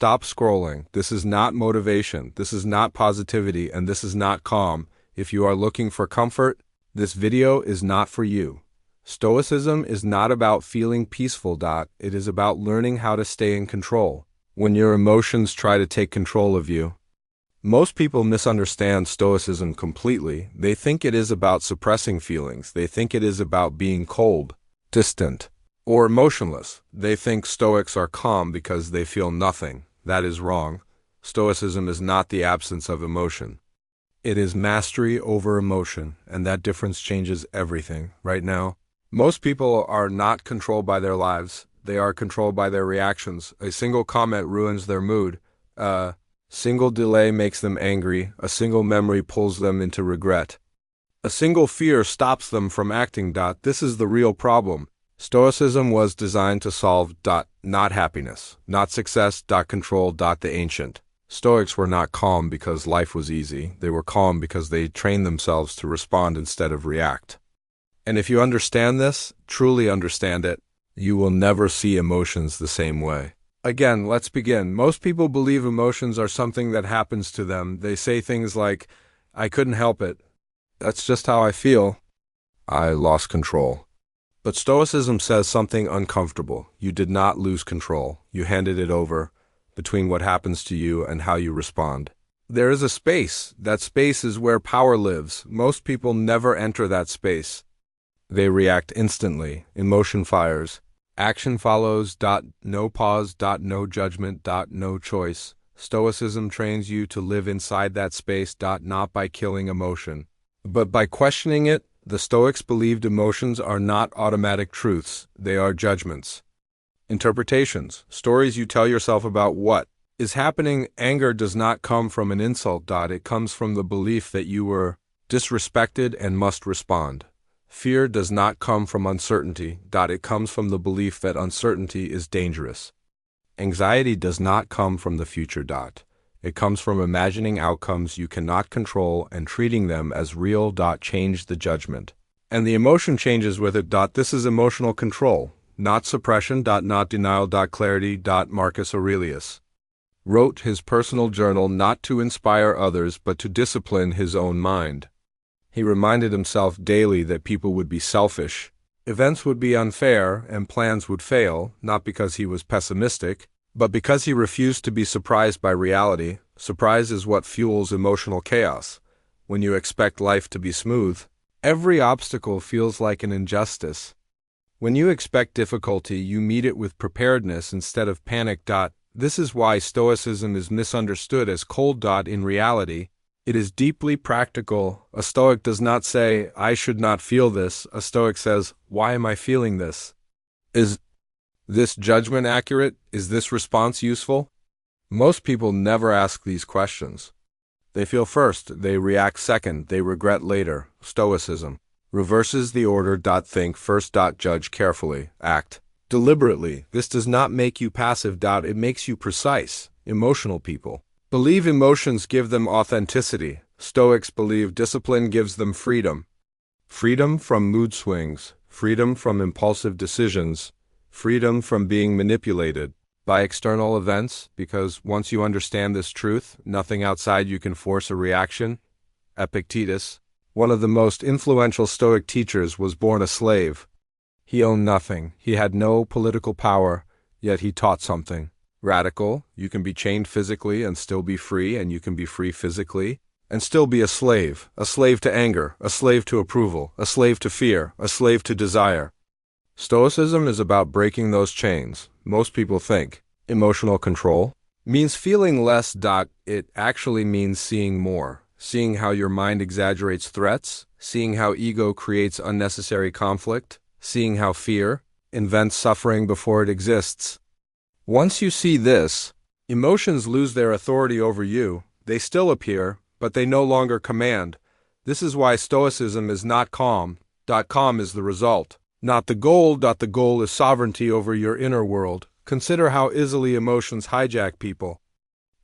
stop scrolling. This is not motivation. This is not positivity, and this is not calm. If you are looking for comfort, this video is not for you. Stoicism is not about feeling peaceful. It is about learning how to stay in control when your emotions try to take control of you. Most people misunderstand Stoicism completely. They think it is about suppressing feelings. They think it is about being cold, distant, or emotionless. They think Stoics are calm because they feel nothing. That is wrong. Stoicism is not the absence of emotion. It is mastery over emotion, and that difference changes everything. Right now, most people are not controlled by their lives. They are controlled by their reactions. A single comment ruins their mood. Single delay makes them angry. A single memory pulls them into regret. A single fear stops them from acting. This is the real problem. Stoicism was designed to solve not happiness, not success. Control. The ancient Stoics were not calm because life was easy. They were calm because they trained themselves to respond instead of react. And if you understand this, truly understand it, you will never see emotions the same way. Again, let's begin. Most people believe emotions are something that happens to them. They say things like, I couldn't help it. That's just how I feel. I lost control. But Stoicism says something uncomfortable. You did not lose control. You handed it over between what happens to you and how you respond. There is a space. That space is where power lives. Most people never enter that space. They react instantly. Emotion fires. Action follows. No pause. No judgment. No choice. Stoicism trains you to live inside that space. Not by killing emotion, but by questioning it. The Stoics believed emotions are not automatic truths. They are judgments. Interpretations. Stories you tell yourself about what is happening. Anger does not come from an insult. It comes from the belief that you were disrespected and must respond. Fear does not come from uncertainty. It comes from the belief that uncertainty is dangerous. Anxiety does not come from the future. It comes from imagining outcomes you cannot control and treating them as real. Change the judgment. And the emotion changes with it. This is emotional control, not suppression. Not denial. Clarity. Marcus Aurelius wrote his personal journal not to inspire others but to discipline his own mind. He reminded himself daily that people would be selfish, events would be unfair, and plans would fail, not because he was pessimistic, but because he refused to be surprised by reality. Surprise is what fuels emotional chaos. When you expect life to be smooth, every obstacle feels like an injustice. When you expect difficulty, you meet it with preparedness instead of panic. This is why Stoicism is misunderstood as cold. In reality, it is deeply practical. A Stoic does not say, I should not feel this. A Stoic says, why am I feeling this? Is this judgment accurate? Is this response useful? Most people never ask these questions. They feel first, they react second, they regret later. Stoicism reverses the order. Think first. Judge carefully. Act deliberately. This does not make you passive. It makes you precise. Emotional people believe emotions give them authenticity. Stoics believe discipline gives them freedom. Freedom from mood swings, freedom from impulsive decisions, freedom from being manipulated by external events, because once you understand this truth, nothing outside you can force a reaction. Epictetus, one of the most influential Stoic teachers, was born a slave. He owned nothing. He had no political power, yet he taught something. Radical, you can be chained physically and still be free, and you can be free physically and still be a slave to anger, a slave to approval, a slave to fear, a slave to desire. Stoicism is about breaking those chains. Most people think emotional control means feeling less. It actually means seeing more, seeing how your mind exaggerates threats, seeing how ego creates unnecessary conflict, seeing how fear invents suffering before it exists. Once you see this, emotions lose their authority over you. They still appear, but they no longer command. This is why Stoicism is not calm. Calm is the result, not the goal. The goal is sovereignty over your inner world. Consider how easily emotions hijack people.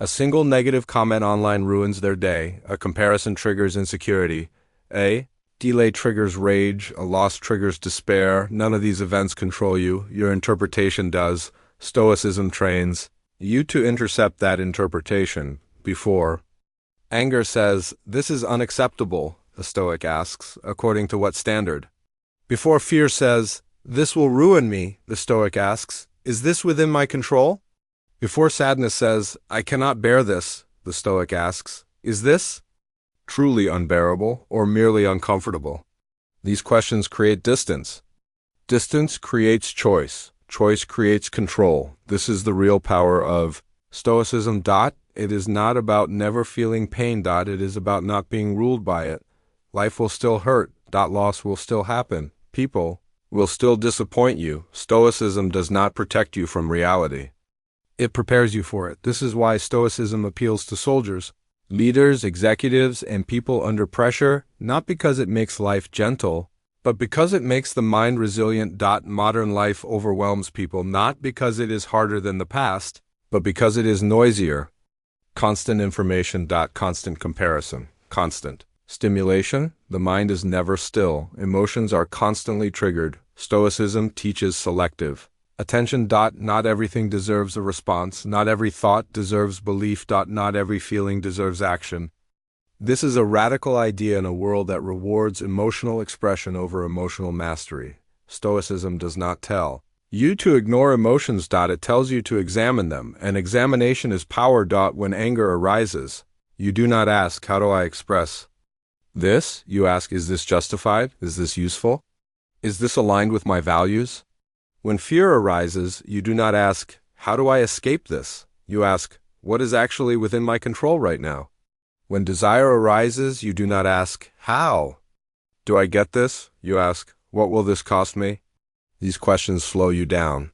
A single negative comment online ruins their day. A comparison triggers insecurity. A delay triggers rage. A loss triggers despair. None of these events control you. Your interpretation does. Stoicism trains you to intercept that interpretation before. Anger says, "This is unacceptable," the Stoic asks, "according to what standard?" Before fear says, "This will ruin me," the Stoic asks, "Is this within my control?" Before sadness says, "I cannot bear this," the Stoic asks, "Is this truly unbearable or merely uncomfortable?" These questions create distance. Distance creates choice. Choice creates control. This is the real power of Stoicism. It is not about never feeling pain. It is about not being ruled by it. Life will still hurt. Loss will still happen. People will still disappoint you. Stoicism does not protect you from reality. It prepares you for it. This is why Stoicism appeals to soldiers, leaders, executives, and people under pressure, not because it makes life gentle, but because it makes the mind resilient. Modern life overwhelms people not because it is harder than the past, but because it is noisier. Constant information. Constant comparison. Constant stimulation. The mind is never still. Emotions are constantly triggered. Stoicism teaches selective attention. Not everything deserves a response. Not every thought deserves belief. Not every feeling deserves action. This is a radical idea in a world that rewards emotional expression over emotional mastery. Stoicism does not tell you to ignore emotions. It tells you to examine them, and examination is power. When anger arises, you do not ask, "How do I express this?" You ask, "Is this justified? Is this useful? Is this aligned with my values?" When fear arises, you do not ask, "How do I escape this?" You ask, "What is actually within my control right now?" When desire arises, you do not ask, "How do I get this?" You ask, "What will this cost me?" These questions slow you down.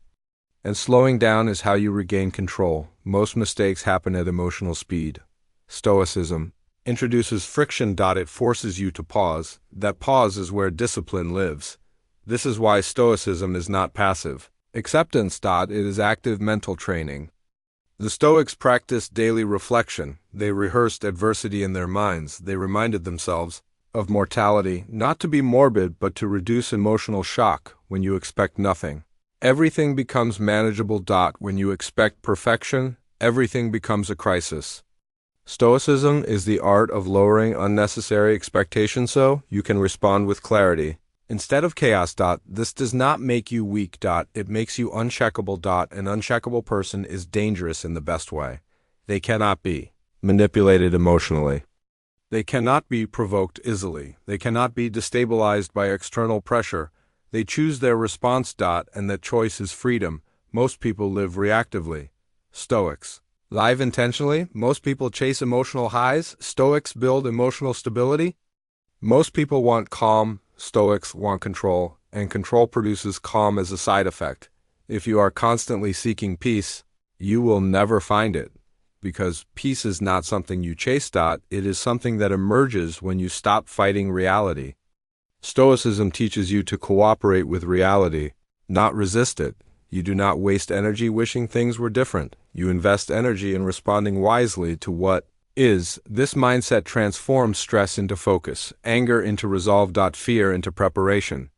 And slowing down is how you regain control. Most mistakes happen at emotional speed. Stoicism introduces friction. It forces you to pause. That pause is where discipline lives. This is why Stoicism is not passive acceptance. It is active mental training. The Stoics practiced daily reflection. They rehearsed adversity in their minds. They reminded themselves of mortality, not to be morbid, but to reduce emotional shock. When you expect nothing, everything becomes manageable. When you expect perfection, everything becomes a crisis. Stoicism is the art of lowering unnecessary expectations so you can respond with clarity instead of chaos. This does not make you weak. It makes you unshakable. An unshakable person is dangerous in the best way. They cannot be manipulated emotionally. They cannot be provoked easily. They cannot be destabilized by external pressure. They choose their response. And that choice is freedom. Most people live reactively. Stoics live intentionally. Most people chase emotional highs. Stoics build emotional stability. Most people want calm. Stoics want control, and control produces calm as a side effect. If you are constantly seeking peace, you will never find it, because peace is not something you chase. It is something that emerges when you stop fighting reality. Stoicism teaches you to cooperate with reality, not resist it. You do not waste energy wishing things were different. You invest energy in responding wisely to what is. This mindset transforms stress into focus, anger into resolve. Fear into preparation.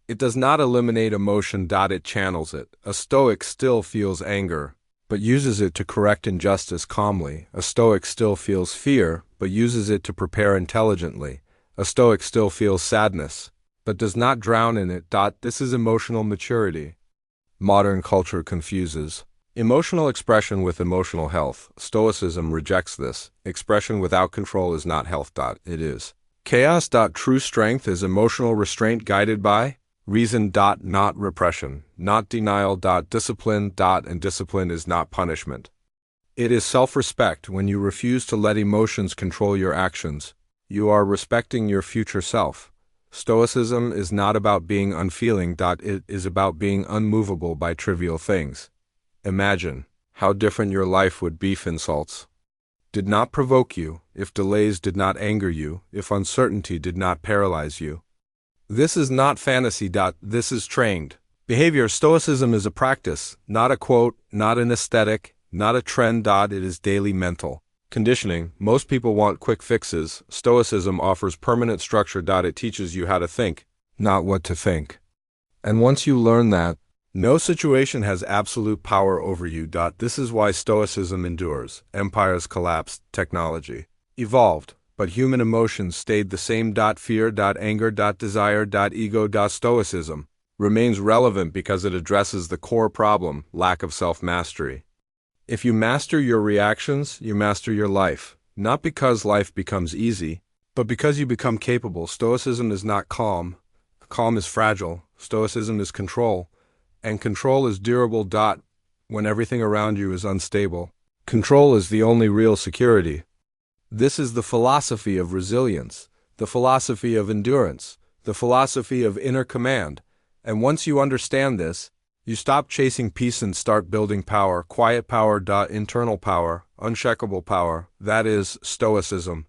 It does not eliminate emotion. It channels it. A Stoic still feels anger, but uses it to correct injustice calmly. A Stoic still feels fear, but uses it to prepare intelligently. A Stoic still feels sadness, but does not drown in it. This is emotional maturity. Modern culture confuses emotional expression with emotional health. Stoicism rejects this. Expression without control is not health. It is chaos. True strength is emotional restraint guided by reason. Not repression, not denial. Discipline. And discipline is not punishment. It is self-respect. When you refuse to let emotions control your actions, you are respecting your future self. Stoicism is not about being unfeeling. It is about being unmovable by trivial things. Imagine how different your life would be if insults did not provoke you, if delays did not anger you, if uncertainty did not paralyze you. This is not fantasy. This is trained behavior. Stoicism is a practice, not a quote, not an aesthetic, not a trend. It is daily mental conditioning. Most people want quick fixes. Stoicism offers permanent structure. It teaches you how to think, not what to think. And once you learn that, No situation has absolute power over you. This is why Stoicism endures. Empires collapsed, technology evolved, but human emotions stayed the same. Fear, anger, desire, ego. Stoicism remains relevant because it addresses the core problem, lack of self-mastery. If you master your reactions, you master your life, not because life becomes easy, but because you become capable. Stoicism is not calm. Calm is fragile. Stoicism is control. And control is durable. When everything around you is unstable, control is the only real security. This is the philosophy of resilience, the philosophy of endurance, the philosophy of inner command. And once you understand this, you stop chasing peace and start building power, quiet power. Internal power, unshakable power. That is Stoicism.